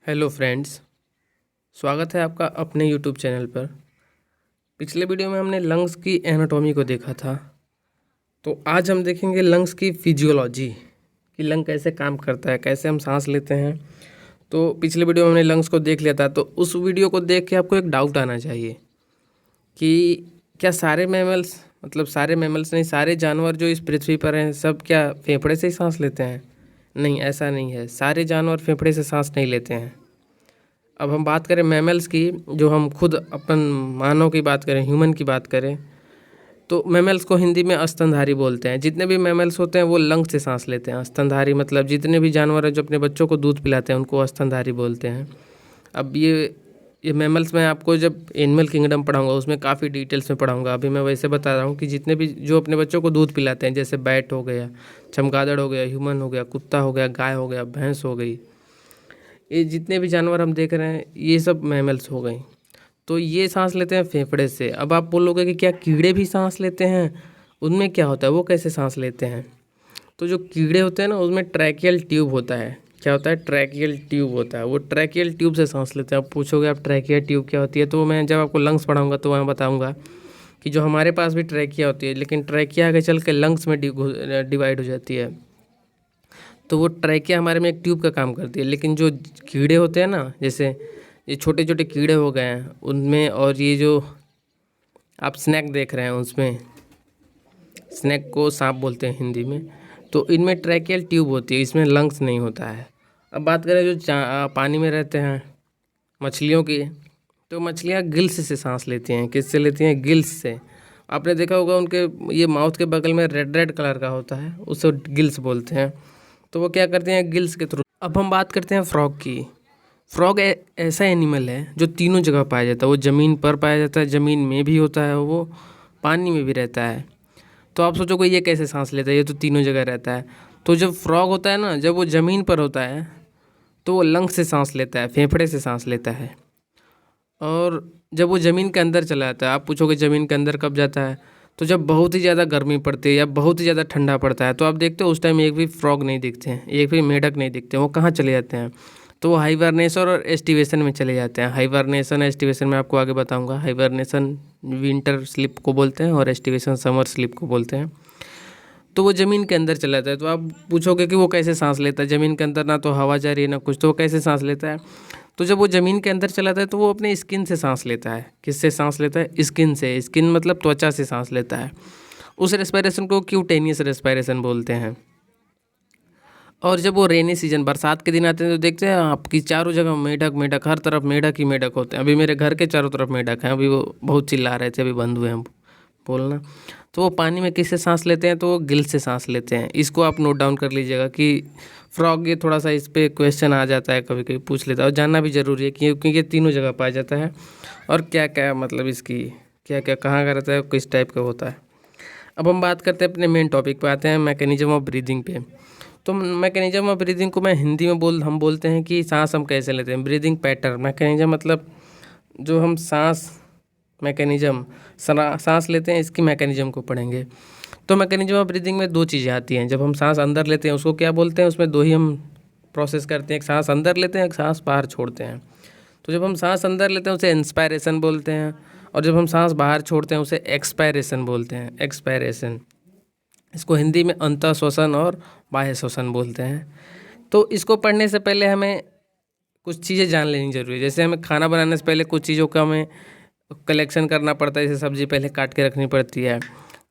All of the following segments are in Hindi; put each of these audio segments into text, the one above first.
हेलो फ्रेंड्स, स्वागत है आपका अपने यूट्यूब चैनल पर। पिछले वीडियो में हमने लंग्स की एनाटॉमी को देखा था, तो आज हम देखेंगे लंग्स की फिजियोलॉजी कि लंग कैसे काम करता है, कैसे हम सांस लेते हैं। तो पिछले वीडियो में हमने लंग्स को देख लिया था, तो उस वीडियो को देख के आपको एक डाउट आना चाहिए कि क्या सारे मैमल्स, मतलब सारे मैमल्स नहीं, सारे जानवर जो इस पृथ्वी पर हैं सब क्या फेफड़े से ही सांस लेते हैं? नहीं, ऐसा नहीं है। सारे जानवर फेफड़े से सांस नहीं लेते हैं। अब हम बात करें मैमल्स की, जो हम खुद अपन मानव की बात करें, ह्यूमन की बात करें, तो मैमल्स को हिंदी में स्तनधारी बोलते हैं। जितने भी मैमल्स होते हैं वो लंग से सांस लेते हैं। स्तनधारी मतलब जितने भी जानवर हैं जो अपने बच्चों को दूध पिलाते हैं उनको स्तनधारी बोलते हैं। अब ये मैमल्स मैं आपको जब एनिमल किंगडम पढ़ाऊंगा उसमें काफ़ी डिटेल्स में पढ़ाऊंगा। अभी मैं वैसे बता रहा हूँ कि जितने भी जो अपने बच्चों को दूध पिलाते हैं, जैसे बैट हो गया, चमगादड़ हो गया, ह्यूमन हो गया, कुत्ता हो गया, गाय हो गया, भैंस हो गई, ये जितने भी जानवर हम देख रहे हैं ये सब मैमल्स हो गए। तो ये सांस लेते हैं फेफड़े से। अब आप बोलोगे कि क्या कीड़े भी सांस लेते हैं? उनमें क्या होता है, वो कैसे सांस लेते हैं? तो जो कीड़े होते हैं ना, उसमें ट्रैकियल ट्यूब होता है। क्या होता है? ट्रैकियल ट्यूब होता है। वो ट्रैकियल ट्यूब से सांस लेते हैं। आप पूछोगे आप ट्रैकियल ट्यूब क्या होती है, तो मैं जब आपको लंग्स पढ़ाऊंगा तो मैं बताऊंगा कि जो हमारे पास भी ट्रैकिया होती है, लेकिन ट्रैकिया आगे चल के लंग्स में डिवाइड हो जाती है। तो वो ट्रैकिया हमारे में एक ट्यूब का काम करती है। लेकिन जो कीड़े होते हैं ना, जैसे ये छोटे छोटे कीड़े हो गए हैं उनमें, और ये जो आप स्नैक देख रहे हैं उसमें, स्नैक को सांप बोलते हैं हिंदी में, तो इनमें ट्रैकियल ट्यूब होती है, इसमें लंग्स नहीं होता है। अब बात करें जो पानी में रहते हैं मछलियों की, तो मछलियाँ गिल्स से सांस लेती हैं। किससे लेती हैं? गिल्स से। आपने देखा होगा उनके ये माउथ के बगल में रेड रेड कलर का होता है, उसे गिल्स बोलते हैं। तो वो क्या करते हैं? गिल्स के थ्रू। अब हम बात करते हैं फ्रॉग की। फ्रॉग ऐसा एनिमल है जो तीनों जगह पाया जाता है। वो ज़मीन पर पाया जाता है, ज़मीन में भी होता है, वो पानी में भी रहता है। तो आप सोचोगे ये कैसे सांस लेता है, ये तो तीनों जगह रहता है। तो जब फ्रॉग होता है ना, जब वो ज़मीन पर होता है तो वो लंग से सांस लेता है, फेफड़े से सांस लेता है। और जब वो ज़मीन के अंदर चला जाता है, आप पूछोगे ज़मीन के अंदर कब जाता है, तो जब बहुत ही ज़्यादा गर्मी पड़ती है या बहुत ही ज़्यादा ठंडा पड़ता है, तो आप देखते हो उस टाइम एक भी फ्रॉग नहीं दिखते हैं, एक भी मेढक नहीं दिखते हैं। वो कहाँ चले जाते हैं? तो वो हाइबरनेशन और एस्टिवेशन में चले जाते हैं। हाइबरनेशन एस्टिवेशन में आपको आगे बताऊंगा। हाइबरनेशन विंटर स्लीप को बोलते हैं और एस्टिवेशन समर स्लीप को बोलते हैं। तो वो ज़मीन के अंदर चला जाता है। तो आप पूछोगे कि वो कैसे सांस लेता है? ज़मीन के अंदर ना तो हवा जा रही है ना कुछ, तो वो कैसे सांस लेता है? तो जब वो ज़मीन के अंदर चला जाता है तो वो अपने स्किन से सांस लेता है। किससे सांस लेता है? स्किन से। स्किन मतलब त्वचा से सांस लेता है। उस रेस्पिरेशन को क्यूटेनियस रेस्पिरेशन बोलते हैं। और जब वो रेनी सीजन, बरसात के दिन आते हैं, तो देखते हैं आपकी चारों जगह मेढक मेढक, हर तरफ मेढक ही मेढक होते हैं। अभी मेरे घर के चारों तरफ मेढक हैं, अभी वो बहुत चिल्ला रहे थे, अभी बंद हुए हैं बोलना। तो वो पानी में किससे सांस लेते हैं? तो वो गिल से सांस लेते हैं। इसको आप नोट डाउन कर लीजिएगा कि फ्रॉग, ये थोड़ा सा इस पे क्वेश्चन आ जाता है, कभी कभी पूछ लेता है, और जानना भी ज़रूरी है क्योंकि ये तीनों जगह पाया जाता है। और क्या क्या मतलब इसकी क्या क्या कहाँ का रहता है, किस टाइप का होता है। अब हम बात करते हैं अपने मेन टॉपिक पे, आते हैं मैकेनिज्म ऑफ ब्रीदिंग पे। तो मैकेनिज्म ऑफ ब्रीदिंग को मैं हिंदी में हम बोलते हैं कि सांस हम कैसे लेते हैं, ब्रीदिंग पैटर्न। मैकेनिज्म मतलब जो हम सांस, मैकेनिज्म सांस लेते हैं, इसकी मैकेनिज्म को पढ़ेंगे। तो मैकेनिज्म ऑफ ब्रीदिंग में दो चीज़ें आती हैं। जब हम सांस अंदर लेते हैं उसको क्या बोलते हैं? उसमें दो ही हम प्रोसेस करते हैं, एक सांस अंदर लेते हैं, एक सांस बाहर छोड़ते हैं। तो जब हम सांस अंदर लेते हैं उसे इंस्पायरेशन बोलते हैं, और जब हम सांस बाहर छोड़ते हैं उसे एक्सपायरेशन बोलते हैं। एक्सपायरेशन, इसको हिंदी में अंतः श्वसन और बाह्य श्वसन बोलते हैं। तो इसको पढ़ने से पहले हमें कुछ चीज़ें जान लेनी जरूरी है। जैसे हमें खाना बनाने से पहले कुछ चीज़ों का हमें कलेक्शन करना पड़ता है। जैसे सब्ज़ी पहले काट के रखनी पड़ती है,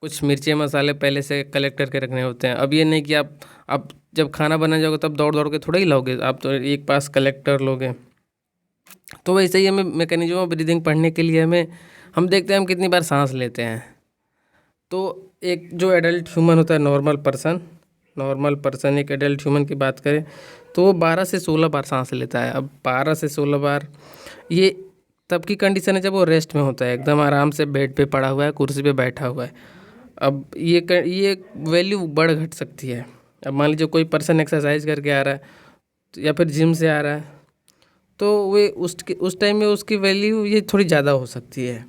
कुछ मिर्ची मसाले पहले से कलेक्ट करके रखने होते हैं। अब ये नहीं कि आप जब खाना बना जाओगे तब दौड़ दौड़ के थोड़ा ही लाओगे, आप तो एक पास कलेक्टर लोगे। तो वैसे ही हमें मैकेनिज्म ऑफ ब्रीदिंग पढ़ने के लिए हम देखते हैं हम कितनी बार सांस लेते हैं। तो एक जो एडल्ट ह्यूमन होता है, नॉर्मल पर्सन एक एडल्ट ह्यूमन की बात करें तो वो 12 से 16 बार सांस लेता है। अब 12 से 16 बार ये तब की कंडीशन है जब वो रेस्ट में होता है, एकदम आराम से बेड पे पड़ा हुआ है, कुर्सी पे बैठा हुआ है। अब ये वैल्यू बढ़ घट सकती है। अब मान लीजिए कोई पर्सन एक्सरसाइज करके आ रहा है या फिर जिम से आ रहा है, तो वे उस टाइम में उसकी वैल्यू ये थोड़ी ज़्यादा हो सकती है।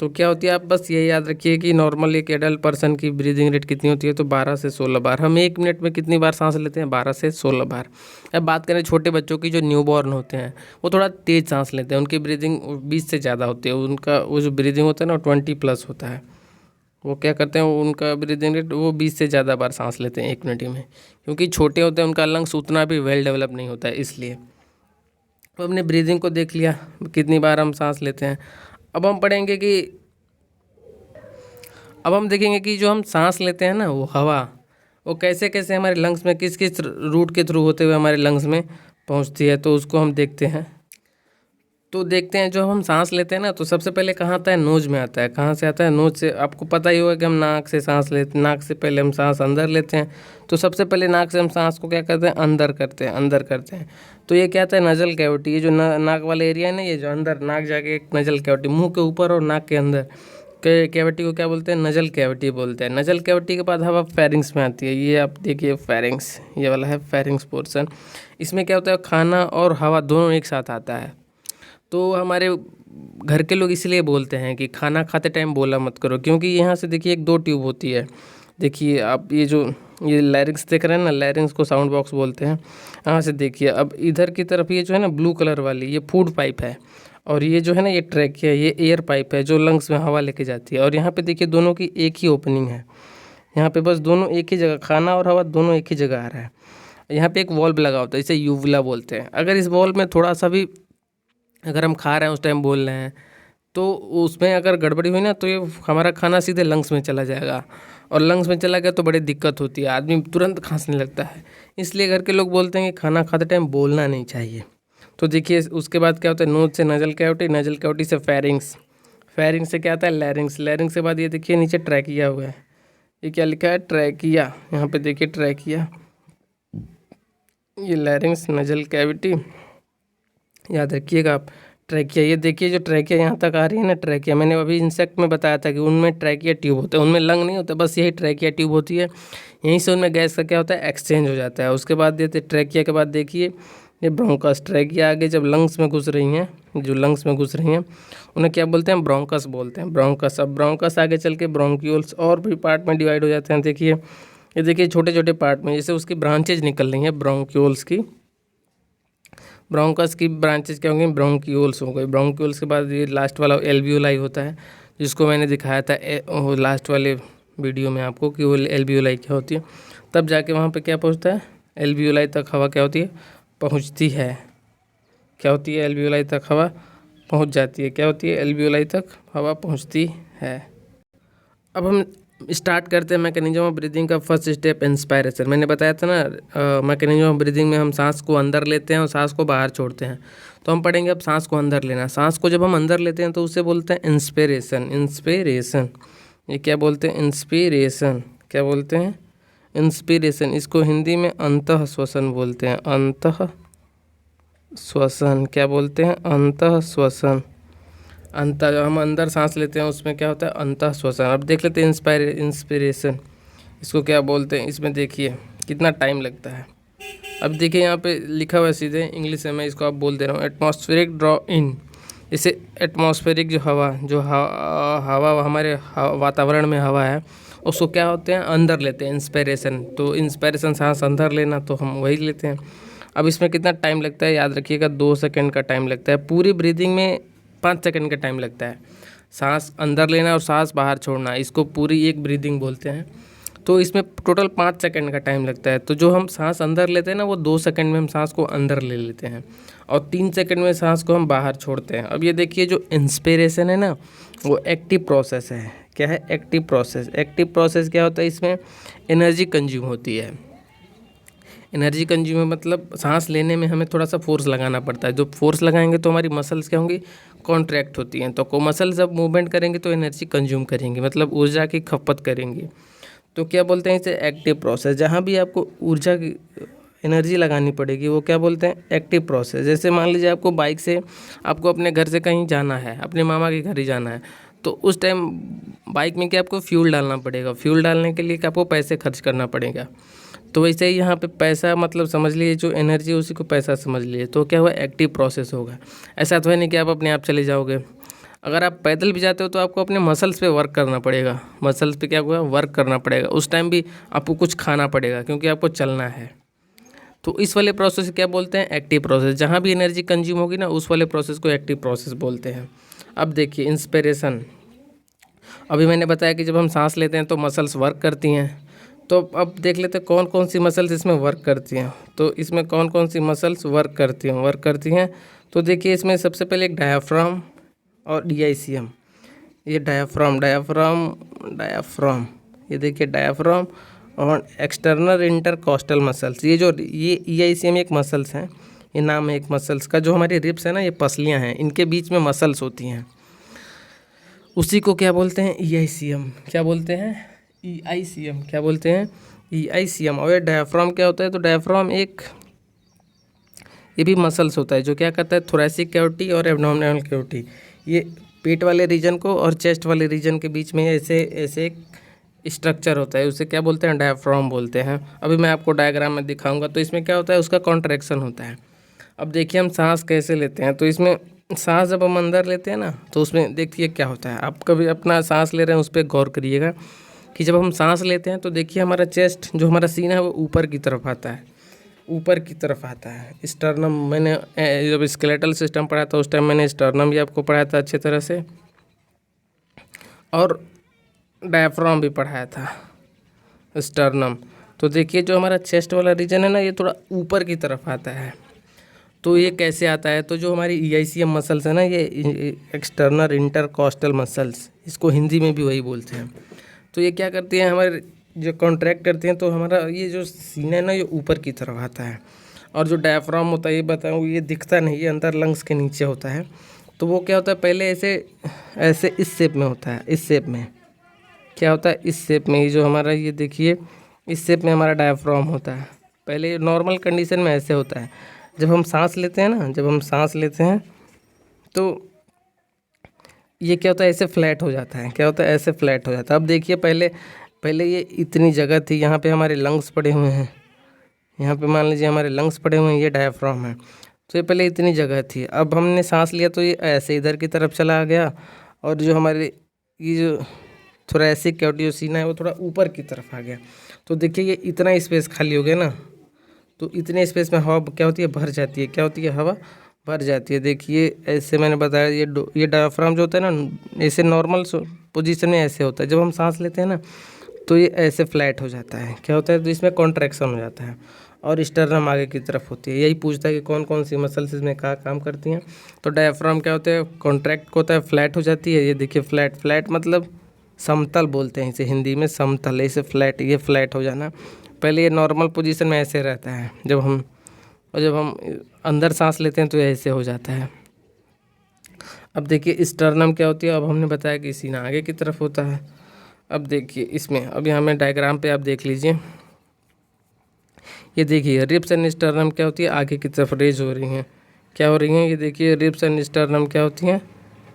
तो क्या होती है, आप बस ये याद रखिए कि नॉर्मल एक एडल्ट पर्सन की ब्रीदिंग रेट कितनी होती है, तो 12 से 16 बार। हम 1 मिनट में कितनी बार सांस लेते हैं, 12 से 16 बार। अब बात करें छोटे बच्चों की, जो न्यूबॉर्न होते हैं, वो थोड़ा तेज़ सांस लेते हैं, उनकी ब्रीदिंग 20 से ज़्यादा होती है, उनका वो जो ब्रीदिंग होता है ना 20+ होता है। वो क्या करते हैं, उनका ब्रीदिंग रेट वो 20 से ज़्यादा बार सांस लेते हैं 1 मिनट में, क्योंकि छोटे होते हैं, उनका लंग्स उतना भी वेल डेवलप नहीं होता है, इसलिए। तो हमने ब्रीदिंग को देख लिया, कितनी बार हम सांस लेते हैं। अब हम पढ़ेंगे कि अब हम देखेंगे कि जो हम सांस लेते हैं ना, वो हवा, वो कैसे कैसे हमारे लंग्स में, किस किस रूट के थ्रू होते हुए हमारे लंग्स में पहुंचती है, तो उसको हम देखते हैं। तो देखते हैं, जो हम सांस लेते हैं ना, तो सबसे पहले कहाँ आता है, नोज में आता है। कहाँ से आता है, नोज से। आपको पता ही होगा कि हम नाक से सांस लेते, नाक से पहले हम सांस अंदर लेते हैं, तो सबसे पहले नाक से हम सांस को क्या करते हैं, अंदर करते हैं, अंदर करते हैं। तो ये क्या आता है, नजल कैविटी। ये जो नाक वाला एरिया है ना, ये जो अंदर नाक जाके एक नजल कैविटी, मुंह के ऊपर और नाक के अंदर के कैविटी को क्या बोलते हैं, नजल कैविटी बोलते हैं। नजल कैविटी के बाद हवा फेरिंग्स में आती है। ये आप देखिए फेरिंग्स, ये वाला है फेरिंग्स पोर्शन। इसमें क्या होता है, खाना और हवा दोनों एक साथ आता है। तो हमारे घर के लोग इसलिए बोलते हैं कि खाना खाते टाइम बोला मत करो, क्योंकि यहाँ से देखिए एक 2 ट्यूब होती है। देखिए आप ये लैरिंग्स देख रहे हैं ना, लैरिंग्स को साउंड बॉक्स बोलते हैं। यहाँ से देखिए, अब इधर की तरफ ये जो है ना ब्लू कलर वाली, ये फूड पाइप है, और ये जो है ना, ये ट्रैकिया, ये एयर पाइप है जो लंग्स में हवा लेके जाती है। और यहाँ पे देखिए दोनों की एक ही ओपनिंग है। यहाँ पे बस दोनों एक ही जगह, खाना और हवा दोनों एक ही जगह आ रहा है। यहाँ पे एक वॉल्व लगा होता है, इसे यूवुला बोलते हैं। अगर इस वॉल्व में थोड़ा सा भी, अगर हम खा रहे हैं उस टाइम बोल रहे हैं, तो उसमें अगर गड़बड़ी हुई ना, तो ये हमारा खाना सीधे लंग्स में चला जाएगा, और लंग्स में चला गया तो बड़ी दिक्कत होती है, आदमी तुरंत खांसने लगता है। इसलिए घर के लोग बोलते हैं कि खाना खाते टाइम बोलना नहीं चाहिए। तो देखिए उसके बाद क्या होता है, नोज से नजल कैविटी, नजल कैविटी से फेरिंग्स, फेरिंग्स से क्या आता है, लैरिंग्स, लैरिंग्स के बाद ये देखिए नीचे ट्रैकिया हुआ है। ये क्या लिखा है, ट्रैकिया। यहाँ पे देखिए ट्रैकिया, ये लैरिंग्स, नजल कैविटी, याद रखिएगा आप। ट्रैकिया, ये देखिए जो ट्रैकिया यहाँ तक आ रही है ना, ट्रैकिया, मैंने अभी इंसेक्ट में बताया था कि उनमें ट्रैकिया ट्यूब होता है, उनमें लंग नहीं होता, बस यही ट्रैकिया ट्यूब होती है। यहीं से उनमें गैस का क्या होता है, एक्सचेंज हो जाता है। उसके बाद देते ट्रैकिया के बाद देखिए ये ब्रोंकस। ट्रैकिया आगे जब लंग्स में घुस रही हैं, जो लंग्स में घुस रही हैं, उन्हें क्या बोलते हैं, ब्रोंकस बोलते हैं, ब्रोंकस। अब ब्रोंकस आगे चल के ब्रोंक्यूल्स और भी पार्ट में डिवाइड हो जाते हैं। देखिए ये देखिए छोटे छोटे पार्ट में, जैसे उसकी ब्रांचेज निकल रही हैं ब्रोंक्यूल्स की। ब्रोंकस की ब्रांचेस क्या होंगी, ब्रोंक्यूल्स हो गई। ब्रोंक्यूल्स के बाद ये लास्ट वाला एल्वियोलाई होता है, जिसको मैंने दिखाया था लास्ट वाले वीडियो में आपको कि वो एल्वियोलाई क्या होती है। तब जाके वहाँ पे क्या पहुँचता है, एल्वियोलाई तक हवा क्या होती है, पहुँचती है। क्या होती है, एल्वियोलाई तक हवा पहुँच जाती है। क्या होती है, एल्वियोलाई तक हवा पहुँचती है। अब हम स्टार्ट करते हैं मैकेनिज्म ऑफ ब्रीदिंग का फर्स्ट स्टेप, इंस्पायरेशन। मैंने बताया था ना, मैकेनिज्म ऑफ ब्रीदिंग में हम सांस को अंदर लेते हैं और सांस को बाहर छोड़ते हैं। तो हम पढ़ेंगे अब सांस को अंदर लेना। सांस को जब हम अंदर लेते हैं तो उसे बोलते हैं इंस्पिरेशन। इंस्पिरेशन, ये क्या बोलते हैं, इंस्पिरेशन, क्या बोलते हैं, इंस्पिरेशन। इसको हिंदी में अंतः श्वसन बोलते हैं, अंतः श्वसन। क्या बोलते हैं, अंतः श्वसन। हम अंदर सांस लेते हैं, उसमें क्या होता है, अंतः श्वसन। अब देख लेते हैं इंस्पिरेशन, इसको क्या बोलते हैं। इसमें देखिए कितना टाइम लगता है। अब देखिए यहाँ पे लिखा हुआ है सीधे इंग्लिश में, मैं इसको आप बोल दे रहा हूँ, एटमॉस्फेरिक ड्रॉ इन। इसे एटमॉस्फेरिक जो हवा हमारे वातावरण में हवा है, उसको क्या होते हैं, अंदर लेते हैं, इंस्पिरेशन। तो इंस्पिरेशन सांस अंदर लेना, तो हम वही लेते हैं। अब इसमें कितना टाइम लगता है, याद रखिएगा 2 सेकंड का टाइम लगता है। पूरी ब्रीदिंग में 5 सेकंड का टाइम लगता है। सांस अंदर लेना और सांस बाहर छोड़ना, इसको पूरी एक ब्रीदिंग बोलते हैं। तो इसमें टोटल 5 सेकंड का टाइम लगता है। तो जो हम सांस अंदर लेते हैं ना, वो 2 सेकंड में हम सांस को अंदर ले लेते हैं, और 3 सेकंड में सांस को हम बाहर छोड़ते हैं। अब ये देखिए जो इंस्पिरेशन है ना, वो एक्टिव प्रोसेस है। क्या है, एक्टिव प्रोसेस। एक्टिव प्रोसेस क्या होता है, इसमें एनर्जी कंज्यूम होती है। एनर्जी कंज्यूम मतलब सांस लेने में हमें थोड़ा सा फोर्स लगाना पड़ता है। जो फोर्स लगाएंगे तो हमारी मसल्स क्या होंगी, कॉन्ट्रैक्ट होती हैं। तो मसल्स जब मूवमेंट करेंगे तो एनर्जी कंज्यूम करेंगे, मतलब ऊर्जा की खपत करेंगे। तो क्या बोलते हैं इसे, एक्टिव प्रोसेस। जहाँ भी आपको ऊर्जा की एनर्जी लगानी पड़ेगी वो क्या बोलते हैं, एक्टिव प्रोसेस। जैसे मान लीजिए आपको बाइक से, आपको अपने घर से कहीं जाना है, अपने मामा के घर ही जाना है, तो उस टाइम बाइक में क्या आपको फ्यूल डालना पड़ेगा। फ्यूल डालने के लिए क्या आपको पैसे खर्च करना पड़ेगा। तो वैसे ही यहाँ पे पैसा मतलब समझ लीजिए, जो एनर्जी है उसी को पैसा समझ लीजिए। तो क्या हुआ, एक्टिव प्रोसेस होगा। ऐसा तो है नहीं कि आप अपने आप चले जाओगे। अगर आप पैदल भी जाते हो तो आपको अपने मसल्स पे वर्क करना पड़ेगा, मसल्स पे क्या हुआ वर्क करना पड़ेगा, उस टाइम भी आपको कुछ खाना पड़ेगा क्योंकि आपको चलना है। तो इस वाले प्रोसेस क्या बोलते हैं, एक्टिव प्रोसेस। जहाँ भी एनर्जी कंज्यूम होगी ना उस वाले प्रोसेस को एक्टिव प्रोसेस बोलते हैं। अब देखिए इंस्पिरेशन, अभी मैंने बताया कि जब हम सांस लेते हैं तो मसल्स वर्क करती हैं। तो अब देख लेते हैं कौन कौन सी मसल्स इसमें वर्क करती हैं। तो इसमें कौन कौन सी मसल्स वर्क करती हैं। तो देखिए इसमें सबसे पहले एक डायाफ्राम और डीआईसीएम। ये डायाफ्राम ये देखिए डायाफ्राम और एक्सटर्नल इंटरकॉस्टल मसल्स। ये ईआईसीएम एक मसल्स हैं, ये नाम है एक मसल्स का। जो हमारी रिब्स है ना, ये पसलियाँ हैं, इनके बीच में मसल्स होती हैं, उसी को क्या बोलते हैं, ईआईसीएम। क्या बोलते हैं, ईआईसीएम। क्या बोलते हैं, ईआईसीएम। और ये डायाफ्राम क्या होता है, तो डायाफ्राम ये भी मसल्स होता है जो क्या करता है, थोरैसिक कैविटी और एब्डोमिनल कैविटी, ये पेट वाले रीजन को और चेस्ट वाले रीजन के बीच में ऐसे एक स्ट्रक्चर होता है, उसे क्या बोलते हैं, डायाफ्राम बोलते हैं। अभी मैं आपको डायग्राम में दिखाऊंगा। तो इसमें क्या होता है, उसका कॉन्ट्रैक्शन होता है। अब देखिए हम सांस कैसे लेते हैं। तो इसमें सांस जब हम अंदर लेते हैं ना, तो उसमें देखिए क्या होता है। आप कभी अपना सांस ले रहे हैं उस पर गौर करिएगा कि जब हम सांस लेते हैं तो देखिए हमारा चेस्ट, जो हमारा सीना है, वो ऊपर की तरफ आता है, ऊपर की तरफ आता है। स्टर्नम, मैंने जब स्केलेटल सिस्टम पढ़ा था उस टाइम मैंने स्टर्नम भी आपको पढ़ाया था अच्छे तरह से, और डायफ्राम भी पढ़ाया था, स्टर्नम। तो देखिए जो हमारा चेस्ट वाला रीजन है ना, ये थोड़ा ऊपर की तरफ आता है। तो ये कैसे आता है, तो जो हमारी ईआईसीएम मसल्स है ना, ये एक्सटर्नल इंटरकॉस्टल मसल्स, इसको हिंदी में भी वही बोलते हैं। तो ये क्या करती हैं, हमारे जो कॉन्ट्रैक्ट करते हैं, तो हमारा ये जो सीना है ना, ये ऊपर की तरफ आता है। और जो डायफ्राम होता है, ये बताऊँ, ये दिखता नहीं, ये अंदर लंग्स के नीचे होता है। तो वो क्या होता है, पहले ऐसे इस शेप में होता है, इस शेप में क्या होता है, इस शेप में। ये जो हमारा, ये देखिए इस शेप में हमारा डायफ्राम होता है। पहले नॉर्मल कंडीशन में ऐसे होता है। जब हम सांस लेते हैं ना, जब हम सांस लेते हैं तो ये क्या होता है, ऐसे फ्लैट हो जाता है। क्या होता है, ऐसे फ्लैट हो जाता है। अब देखिए पहले ये इतनी जगह थी, यहाँ पे हमारे लंग्स पड़े हुए हैं, यहाँ पे मान लीजिए हमारे लंग्स पड़े हुए हैं, ये डायफ्राम है। तो ये पहले इतनी जगह थी, अब हमने सांस लिया तो ये ऐसे इधर की तरफ चला गया, और जो हमारे ये जो थोरैसिक कैविटी, जो सीना है, वो थोड़ा ऊपर की तरफ आ गया। तो देखिए ये इतना स्पेस खाली हो गया ना, तो इतने स्पेस में हवा क्या होती है, भर जाती है। क्या होती है, हवा भर जाती है। देखिए ऐसे मैंने बताया, ये डायफ्राम जो होता है ना, ऐसे नॉर्मल पोजीशन में ऐसे होता है। जब हम सांस लेते हैं ना तो ये ऐसे फ्लैट हो जाता है। क्या होता है, तो इसमें कॉन्ट्रैक्शन हो जाता है, और स्टर्नम आगे की तरफ होती है। यही पूछता है कि कौन कौन सी मसल्स इसमें क्या काम करती हैं। तो डायफ्राम क्या होता है, कॉन्ट्रैक्ट होता है, फ्लैट हो जाती है। ये देखिए फ्लैट मतलब समतल बोलते हैं इसे हिंदी में, समतल, इसे फ्लैट, ये फ्लैट हो जाना। पहले ये नॉर्मल पोजीशन में ऐसे रहता है जब हम अंदर सांस लेते हैं तो ऐसे हो जाता है। अब देखिए स्टर्नम क्या होती है, अब हमने बताया कि सीना आगे की तरफ होता है। अब देखिए इसमें, अब यहाँ में डायग्राम पे आप देख लीजिए, ये देखिए रिब्स एंड स्टर्नम क्या होती है, आगे की तरफ रेज हो रही हैं। क्या हो रही हैं, ये देखिए रिब्स एंड स्टर्नम क्या होती हैं,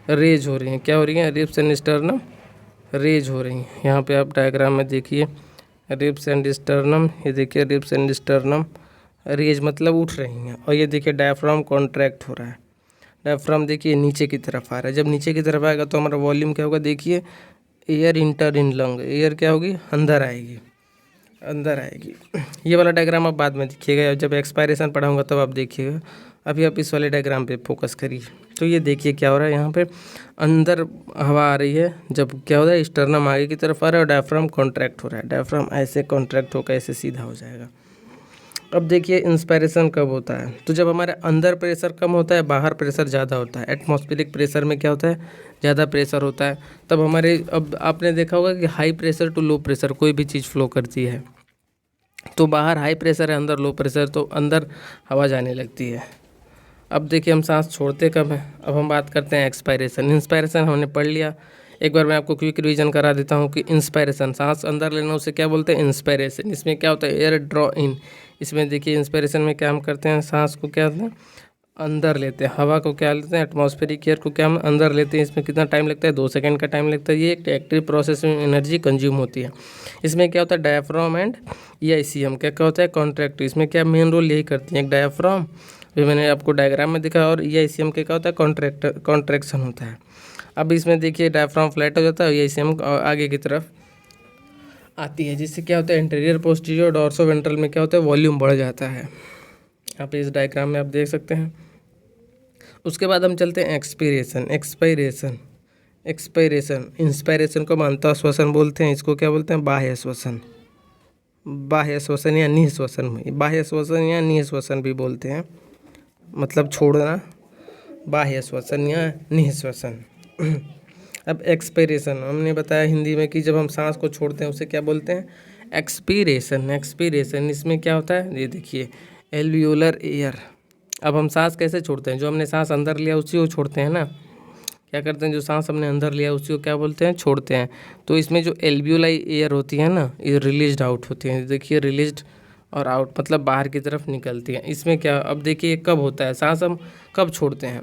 रेज हो रही हैं। क्या हो रही हैं, रिब्स एंड स्टर्नम रेज हो रही हैं। यहाँ पे आप डायग्राम में देखिए रिब्स एंड स्टर्नम, ये देखिए रिब्स एंड स्टर्नम रेज मतलब उठ रही हैं। और ये देखिए डायफ्राम कॉन्ट्रैक्ट हो रहा है। डायफ्राम देखिए नीचे की तरफ आ रहा है। जब नीचे की तरफ आएगा तो हमारा वॉल्यूम क्या होगा, देखिए एयर इंटर इन लंग, एयर क्या होगी, अंदर आएगी। ये वाला डायग्राम आप बाद में देखिएगा, जब एक्सपायरेशन पढ़ाऊँगा तब आप देखिएगा। अभी आप इस वाले डायग्राम पे फोकस करिए। तो ये देखिए क्या हो रहा है, यहाँ पे अंदर हवा आ रही है, जब क्या हो रहा है, स्टर्नम आगे की तरफ आ रहा है और डायफ्राम कॉन्ट्रैक्ट हो रहा है। डायफ्राम ऐसे कॉन्ट्रैक्ट होकर ऐसे सीधा हो जाएगा। अब देखिए इंस्पायरेशन कब होता है, तो जब हमारे अंदर प्रेशर कम होता है, बाहर प्रेशर ज़्यादा होता है। एटमॉस्फेरिक प्रेशर में क्या होता है, ज़्यादा प्रेशर होता है। तब हमारे, अब आपने देखा होगा कि high pressure to low pressure कोई भी चीज़ फ्लो करती है, तो बाहर हाई प्रेशर है, अंदर लो प्रेशर, तो अंदर हवा जाने लगती है। अब देखिए हम सांस छोड़ते कब हैं। अब हम बात करते हैं एक्सपायरेशन। इंस्पायरेशन हमने पढ़ लिया, एक बार मैं आपको क्विक रिवीजन करा देता हूँ कि इंस्पायरेशन, सांस अंदर लेना, उसे क्या बोलते हैं, इंस्पायरेशन। इसमें क्या होता है, एयर ड्रॉ इन। इसमें देखिए इंस्पायरेशन में क्या हम करते हैं, सांस को क्या होता है, अंदर लेते हैं, हवा को क्या लेते हैं, एटमॉस्फेरिक एयर को क्या हम अंदर लेते हैं। इसमें कितना टाइम लगता है, 2 सेकंड का टाइम लगता है। ये एक एक्टिव प्रोसेस में एनर्जी कंज्यूम होती है। इसमें क्या होता है, डायफ्राम एंड ईआईसीएम क्या होता है, कॉन्ट्रैक्ट। इसमें क्या मेन रोल यही करती है, एक डायफ्राम भी मैंने आपको डायग्राम में दिखा, और ईआईसीएम क्या होता है, कॉन्ट्रैक्शन होता है। अब इसमें देखिए डायफ्राम फ्लैट हो जाता है, ये इसे हम आगे की तरफ आती है, जिससे क्या होता है इंटीरियर पोस्टीरियर डॉर्सो वेंट्रल में क्या होता है वॉल्यूम बढ़ जाता है। आप इस डायग्राम में आप देख सकते हैं। उसके बाद हम चलते हैं एक्सपीरेशन, एक्सपायरेशन, एक्सपायरेशन। इंस्पायरेशन को अंतः श्वसन बोलते हैं, इसको क्या बोलते हैं बाह्य श्वसन, बाह्य श्वसन या निःश्वसन, बाह्य श्वसन या निःश्वसन भी बोलते हैं, मतलब छोड़ना, बाह्य श्वसन या निःश्वसन। अब एक्सपायरेशन हमने बताया हिंदी में कि जब हम सांस को छोड़ते हैं उसे क्या बोलते हैं एक्सपीरेशन, एक्सपीरेशन। इसमें क्या होता है ये देखिए एल्वियोलर एयर। अब हम सांस कैसे छोड़ते हैं, जो हमने सांस अंदर लिया उसी को छोड़ते हैं ना, क्या करते हैं जो सांस हमने अंदर लिया उसी को क्या बोलते हैं छोड़ते हैं। तो इसमें जो एल्वियोलाई एयर होती है ना ये रिलीज्ड आउट होती है, देखिए रिलीज्ड और आउट मतलब बाहर की तरफ निकलती है। इसमें क्या अब देखिए कब होता है सांस हम कब छोड़ते हैं,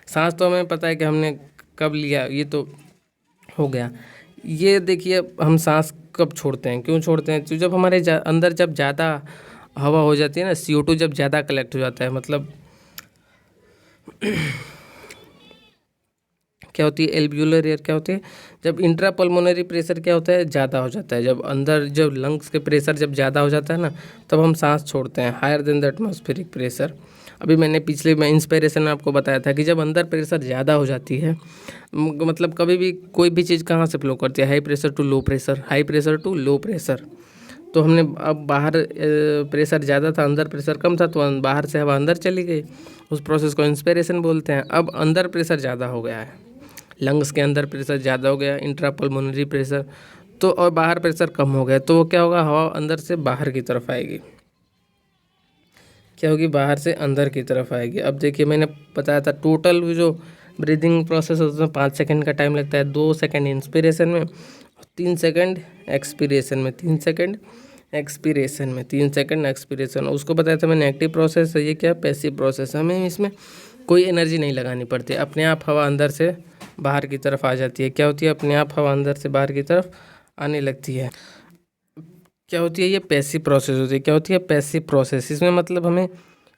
सांस तो हमें पता है कि हमने कब लिया, ये तो हो गया। ये देखिए हम सांस कब छोड़ते हैं, क्यों छोड़ते हैं, तो जब हमारे अंदर जब ज़्यादा हवा हो जाती है ना, CO2 जब ज़्यादा कलेक्ट हो जाता है, मतलब क्या होती है एल्वियोलर एयर क्या होती है, जब इंट्रा पल्मोनरी प्रेशर क्या होता है ज़्यादा हो जाता है, जब अंदर जब लंग्स के प्रेशर जब ज़्यादा हो जाता है ना तब हम सांस छोड़ते हैं, higher than the atmospheric pressure. अभी मैंने पिछले में इंस्पिरेशन में आपको बताया था कि जब अंदर प्रेशर ज़्यादा हो जाती है, मतलब कभी भी कोई भी चीज़ कहाँ से फ्लो करती है, high pressure to low pressure, high pressure to low pressure. तो हमने अब बाहर प्रेशर ज़्यादा था अंदर प्रेशर कम था, तो बाहर से हवा अंदर चली गई, उस प्रोसेस को इंस्पिरेशन बोलते हैं। अब अंदर प्रेशर ज़्यादा हो गया है, लंग्स के अंदर प्रेशर ज़्यादा हो गया इंट्रा पल्मोनरी प्रेशर, तो और बाहर प्रेशर कम हो गया, तो वो क्या होगा हवा अंदर से बाहर की तरफ आएगी, क्या होगी बाहर से अंदर की तरफ आएगी। अब देखिए मैंने बताया था टोटल जो ब्रीदिंग प्रोसेस है उसमें 5 सेकंड का टाइम लगता है, 2 सेकंड इंस्पिरेशन में, 3 सेकंड एक्सपीरेशन में, 3 सेकंड एक्सपीरेशन में, 3 सेकंड एक्सपीरेशन। उसको बताया था मैंने एक्टिव प्रोसेस है, ये क्या पैसिव प्रोसेस है, हमें इसमें कोई एनर्जी नहीं लगानी पड़ती, अपने आप हवा अंदर से बाहर की तरफ आ जाती है। क्या होती है अपने आप हवा अंदर से बाहर की तरफ आने लगती है, क्या होती है ये पैसिव प्रोसेस होती है। क्या होती है पैसिव प्रोसेस, इसमें मतलब हमें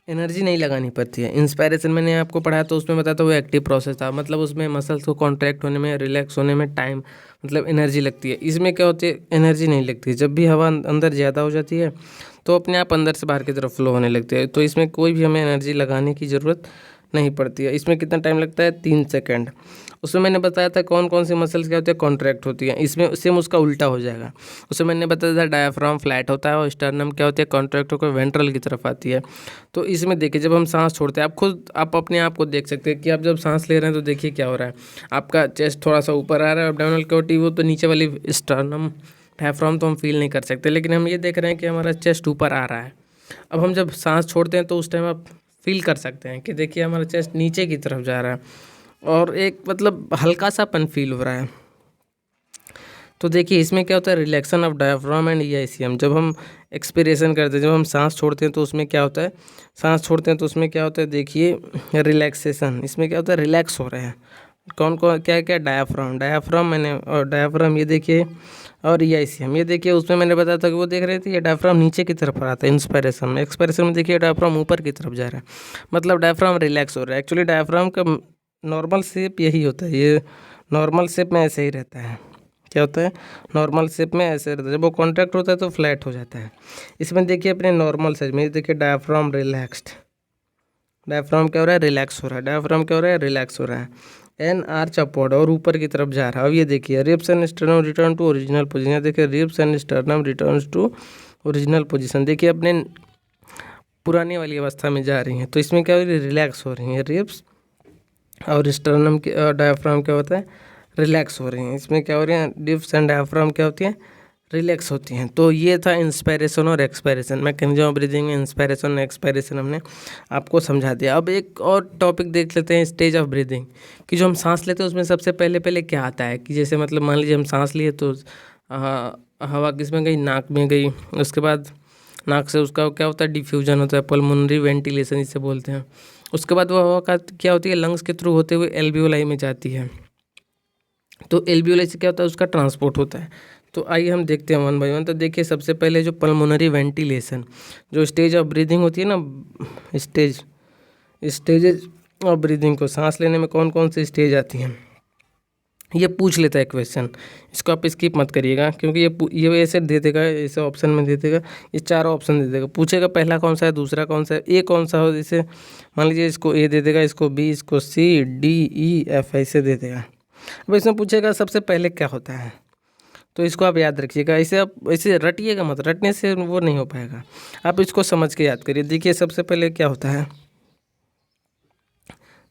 एनर्जी नहीं लगानी पड़ती है। इंस्पायरेशन मैंने आपको पढ़ाया तो उसमें बताया था वो एक्टिव प्रोसेस था, मतलब उसमें मसल्स को कॉन्ट्रैक्ट होने में रिलैक्स होने में टाइम मतलब एनर्जी लगती है। इसमें क्या होती है एनर्जी नहीं लगती, जब भी हवा अंदर ज़्यादा हो जाती है तो अपने आप अंदर से बाहर की तरफ फ्लो होने लगती है, तो इसमें कोई भी हमें एनर्जी लगाने की ज़रूरत नहीं पड़ती है। इसमें कितना टाइम लगता है 3 सेकंड। उसमें मैंने बताया था कौन कौन सी मसल्स क्या होती है कॉन्ट्रैक्ट होती है, इसमें सेम उसका उल्टा हो जाएगा। उसमें मैंने बताया था डायफ्राम फ्लैट होता है और स्टर्नम क्या होती है कॉन्ट्रैक्ट होकर वेंट्रल की तरफ आती है। तो इसमें देखिए जब हम सांस छोड़ते हैं, आप खुद आप अपने आप को देख सकते हैं कि आप जब सांस ले रहे हैं तो देखिए क्या हो रहा है, आपका चेस्ट थोड़ा सा ऊपर आ रहा है, एब्डोमिनल कैविटी वो तो नीचे वाली स्टर्नम डायफ्राम तो हम फील नहीं कर सकते, लेकिन हम ये देख रहे हैं कि हमारा चेस्ट ऊपर आ रहा है। अब हम जब सांस छोड़ते हैं तो उस टाइम आप फील कर सकते हैं कि देखिए हमारा चेस्ट नीचे की तरफ जा रहा है और एक मतलब हल्का सा पन फील हो रहा है। तो देखिए इसमें क्या होता है रिलैक्सन ऑफ डायफ्राम एंड ईआईसीएम। जब हम एक्सपीरेशन करते हैं, जब हम सांस छोड़ते हैं तो उसमें क्या होता है, सांस छोड़ते हैं तो उसमें क्या होता है देखिए रिलैक्सेशन, इसमें क्या होता है रिलैक्स हो रहे हैं कौन कौन क्या क्या डायफ्राम, डायफ्राम मैंने और डायफ्राम ये देखिए और ईआईसीएम ये देखिए। उसमें मैंने बताया था कि वो देख रहे थे ये डायफ्राम नीचे की तरफ आ रहा था इंस्पायरेशन में, एक्सपायरेशन में देखिए डायफ्राम ऊपर की तरफ जा रहा है, मतलब डायफ्राम रिलैक्स हो रहा है। एक्चुअली डायफ्राम का नॉर्मल शेप यही होता है, ये नॉर्मल शेप में ऐसे ही रहता है। क्या होता है नॉर्मल शेप में ऐसे रहता है, जब वो कॉन्ट्रैक्ट होता है तो फ्लैट हो जाता है। इसमें देखिए अपने नॉर्मल साइज में देखिए डायफ्राम रिलैक्स्ड, डायफ्राम क्या हो रहा है रिलैक्स हो रहा है, डायफ्राम क्या हो रहा है रिलैक्स हो रहा है, एन आर्च अपवर्ड और ऊपर की तरफ जा रहा है। अब ये देखिए ribs and sternum return to original position, देखिए ribs and sternum returns to original position, देखिए अपने पुरानी वाली अवस्था में जा रही हैं। तो इसमें क्या हो रही है रिलैक्स हो रही हैं रिब्स और स्टर्नम के डायफ्राम क्या होता है रिलैक्स हो रही हैं। इसमें क्या हो रही हैं रिब्स एंड डायफ्राम क्या होती हैं रिलैक्स होती हैं। तो ये था इंस्पायरेशन और एक्सपायरेशन, मैकेनिज्म ऑफ ब्रीदिंग में इंस्पायरेशन और एक्सपायरेशन हमने आपको समझा दिया। अब एक और टॉपिक देख लेते हैं स्टेज ऑफ ब्रीदिंग, कि जो हम सांस लेते हैं उसमें सबसे पहले पहले क्या आता है, कि जैसे मतलब मान लीजिए हम सांस लिए तो हवा किस में गई नाक में गई, उसके बाद नाक से उसका क्या होता है डिफ्यूजन होता है, पल्मोनरी वेंटिलेशन इसे बोलते हैं। उसके बाद वो हवा का क्या होती है लंग्स के थ्रू होते हुए एल्वियोलाई में जाती है, तो एल्वियोलाई से क्या होता है उसका ट्रांसपोर्ट होता है। तो आइए हम देखते हैं वन बाय वन। तो देखिए सबसे पहले जो पल्मोनरी वेंटिलेशन जो स्टेज ऑफ ब्रीदिंग होती है ना, स्टेजेज ऑफ ब्रीदिंग को सांस लेने में कौन कौन सी स्टेज आती हैं, ये पूछ लेता है क्वेश्चन, इसको आप स्किप मत करिएगा, क्योंकि ये ऐसे दे देगा, ऐसे ऑप्शन में दे देगा, ये चारों ऑप्शन दे देगा, पूछेगा पहला कौन सा है, दूसरा कौन सा है, ए कौन सा हो, जैसे मान लीजिए इसको ए दे देगा, इसको बी, इसको सी, डी, ई, एफ ऐसे दे देगा। अब इसमें पूछेगा सबसे पहले क्या होता है, तो इसको आप याद रखिएगा। ऐसे आप ऐसे रटिएगा मत, रटने से वो नहीं हो पाएगा, आप इसको समझ के याद करिए। देखिए सबसे पहले क्या होता है,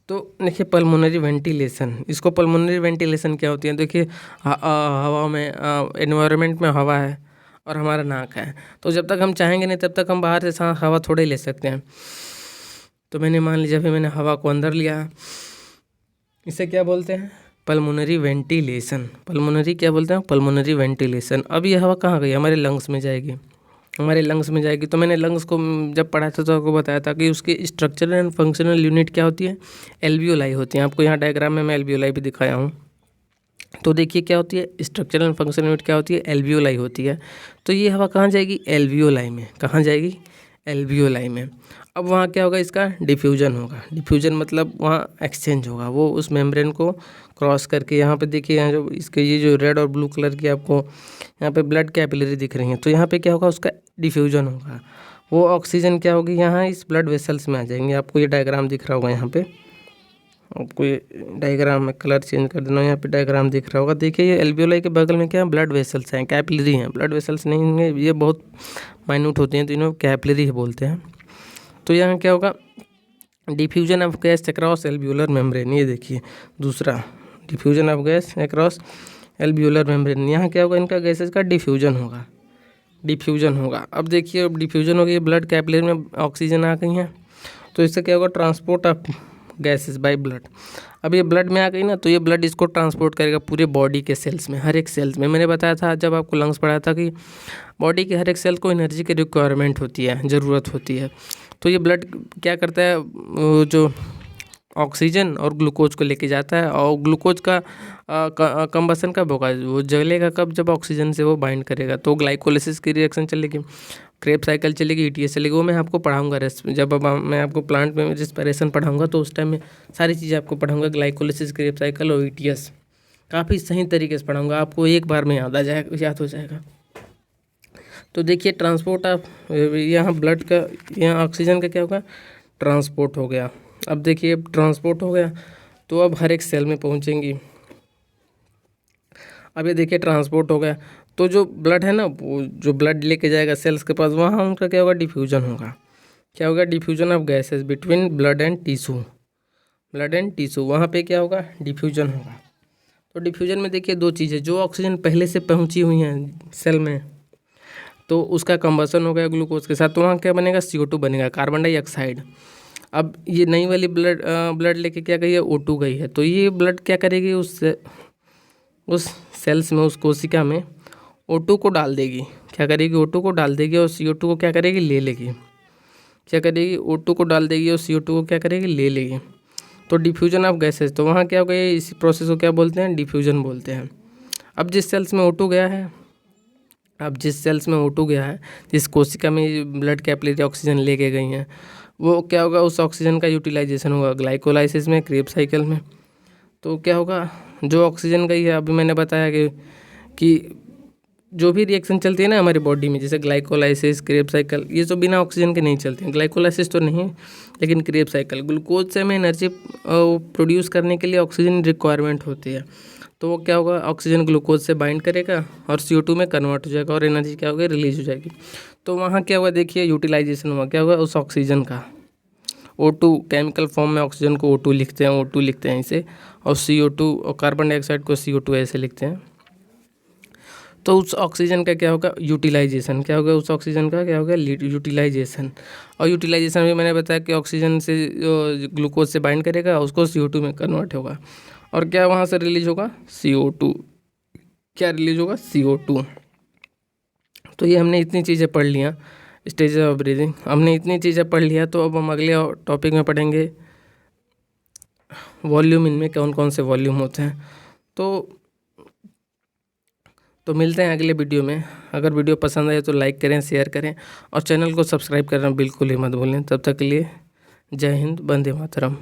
तो देखिए पल्मोनरी वेंटिलेशन, इसको पल्मोनरी वेंटिलेशन क्या होती है, देखिए हवा में एनवायरनमेंट में हवा है और हमारा नाक है, तो जब तक हम चाहेंगे नहीं तब तक हम बाहर से सांस हवा थोड़े ही ले सकते हैं। तो मैंने मान लीजिए फिर मैंने हवा को अंदर लिया, इसे क्या बोलते हैं, पल्मोनरी वेंटिलेशन। पल्मोनरी क्या बोलते हैं, पल्मोनरी वेंटिलेशन। अब ये हवा कहाँ गई, हमारे लंग्स में जाएगी, हमारे लंग्स में जाएगी। तो मैंने लंग्स को जब पढ़ा था तो आपको बताया था कि उसकी स्ट्रक्चरल एंड फंक्शनल यूनिट क्या होती है, एल्वियोलाई होती है। आपको यहाँ डायग्राम में मैं एल्वियोलाई भी दिखाया हूँ। तो देखिए क्या होती है, स्ट्रक्चरल एंड फंक्शनल यूनिट क्या होती है, एल्वियोलाई होती है। तो ये हवा कहाँ जाएगी, एल्वियोलाई में। कहाँ जाएगी, एल्वियोलाई में। अब वहाँ क्या होगा, इसका डिफ्यूजन होगा। डिफ्यूजन मतलब वहाँ एक्सचेंज होगा, वो उस मेम्ब्रेन को क्रॉस करके, यहाँ पे देखिए, यहाँ जो इसके ये जो रेड और ब्लू कलर की आपको यहाँ पे ब्लड कैपिलरी दिख रही हैं, तो यहाँ पे क्या होगा, उसका डिफ्यूजन होगा। वो ऑक्सीजन क्या होगी, यहाँ इस ब्लड वेसल्स में आ जाएंगे। आपको ये डायग्राम दिख रहा होगा, यहाँ पे आपको ये डायग्राम में कलर चेंज कर देना, यहाँ पे डायग्राम दिख रहा होगा। देखिए ये एल्वियोलाई के बगल में क्या है, ब्लड वेसल्स हैं, कैपिलरी हैं। ब्लड वेसल्स नहीं है, ये बहुत माइन्यूट होती हैं, तो इन्हें कैपिलरी बोलते हैं। तो यहाँ क्या होगा, diffusion of gas across alveolar membrane. ये देखिए दूसरा, diffusion of gas across alveolar membrane. यहाँ क्या होगा, इनका गैसेस का डिफ्यूजन होगा, डिफ्यूजन होगा। अब देखिए अब डिफ्यूजन हो गई, ब्लड कैपिलरी में ऑक्सीजन आ गई है, तो इससे क्या होगा, transport of gases by blood. अब ये ब्लड में आ गई ना, तो ये ब्लड इसको ट्रांसपोर्ट करेगा पूरे बॉडी के सेल्स में, हर एक सेल्स में। मैंने बताया था जब आपको लंग्स पढ़ाया था कि बॉडी के हर एक सेल को एनर्जी की रिक्वायरमेंट होती है, ज़रूरत होती है। तो ये ब्लड क्या करता है, जो ऑक्सीजन और ग्लूकोज को लेके जाता है, और ग्लूकोज का कंबसन कब होगा, वो जलेगा कब, जब ऑक्सीजन से वो बाइंड करेगा, तो ग्लाइकोलिसिस की रिएक्शन चलेगी, क्रेब साइकिल चलेगी, ईटीएस चलेगी। वो मैं आपको पढ़ाऊंगा जब मैं आपको प्लांट में रिस्पिरेशन पढ़ाऊंगा, तो उस टाइम में सारी चीज़ें आपको पढ़ाऊंगा, ग्लाइकोलिसिस, क्रेब साइकिल और ईटीएस। काफ़ी सही तरीके से पढ़ाऊँगा, आपको एक बार में याद हो जाएगा। तो देखिए ट्रांसपोर्ट ऑफ, यहाँ ब्लड का, यहाँ ऑक्सीजन का क्या होगा, ट्रांसपोर्ट हो गया। अब देखिए अब ट्रांसपोर्ट हो गया, तो अब हर एक सेल में पहुँचेंगी। अब ये देखिए ट्रांसपोर्ट हो गया, तो जो ब्लड है ना, वो जो ब्लड लेके जाएगा सेल्स के पास, वहाँ उनका क्या होगा, डिफ्यूजन होगा। क्या होगा, diffusion of gases between blood and tissue, blood and tissue, वहाँ पे क्या होगा, डिफ्यूजन होगा। तो डिफ्यूजन में देखिए दो चीज़ें, जो ऑक्सीजन पहले से पहुँची हुई हैं सेल में, तो उसका कंबसन हो गया ग्लूकोज के साथ, तो वहाँ क्या बनेगा, CO2 बनेगा, कार्बन डाइऑक्साइड। अब ये नई वाली ब्लड लेके क्या गई है, O2 गई है, तो ये ब्लड क्या करेगी, उस सेल्स में, उस कोशिका में O2 को डाल देगी। क्या करेगी, O2 को डाल देगी, और CO2 को क्या करेगी, ले लेगी। क्या करेगी, O2 को डाल देगी और CO2 को क्या करेगी, ले लेगी। तो डिफ्यूजन ऑफ गैसेस, तो वहाँ क्या हो गया, इस प्रोसेस को क्या बोलते हैं, डिफ्यूजन बोलते हैं। अब जिस सेल्स में O2 गया है, जिस कोशिका में ब्लड कैपिलरी ऑक्सीजन लेके गई हैं, वो क्या होगा, उस ऑक्सीजन का यूटिलाइजेशन होगा ग्लाइकोलाइसिस में, क्रेब साइकिल में। तो क्या होगा, जो ऑक्सीजन गई है, अभी मैंने बताया कि जो भी रिएक्शन चलती है ना हमारी बॉडी में, जैसे ग्लाइकोलाइसिस, क्रेब साइकिल, ये तो बिना ऑक्सीजन के नहीं चलती हैं। ग्लाइकोलाइसिस तो नहीं, लेकिन क्रेब साइकिल, ग्लूकोज से हमें एनर्जी प्रोड्यूस करने के लिए ऑक्सीजन रिक्वायरमेंट होती है। तो वो क्या होगा, ऑक्सीजन ग्लूकोज से बाइंड करेगा और CO2 में कन्वर्ट हो जाएगा, और एनर्जी क्या होगी, रिलीज हो जाएगी। तो वहाँ क्या हुआ, देखिए यूटिलाइजेशन हुआ, क्या हुआ, उस ऑक्सीजन का, O2 केमिकल फॉर्म में ऑक्सीजन को O2 लिखते हैं इसे, और CO2 और कार्बन डाइऑक्साइड को CO2 ऐसे लिखते हैं। तो उस ऑक्सीजन का क्या होगा, यूटिलाइजेशन। क्या होगा, उस ऑक्सीजन का क्या होगा, यूटिलाइजेशन। और यूटिलाइजेशन भी मैंने बताया कि ऑक्सीजन से ग्लूकोज से बाइंड करेगा, उसको CO2 में कन्वर्ट होगा, और क्या वहाँ से रिलीज होगा, CO2। क्या रिलीज होगा, CO2। तो ये हमने इतनी चीज़ें पढ़ लिया, स्टेज ऑफ ब्रीदिंग हमने इतनी चीज़ें पढ़ लिया। तो अब हम अगले टॉपिक में पढ़ेंगे वॉल्यूम, इनमें कौन कौन से वॉल्यूम होते हैं। तो मिलते हैं अगले वीडियो में। अगर वीडियो पसंद आए तो लाइक करें, शेयर करें, और चैनल को सब्सक्राइब करना बिल्कुल ही मत भूलें। तब तक के लिए जय हिंद, वंदे मातरम।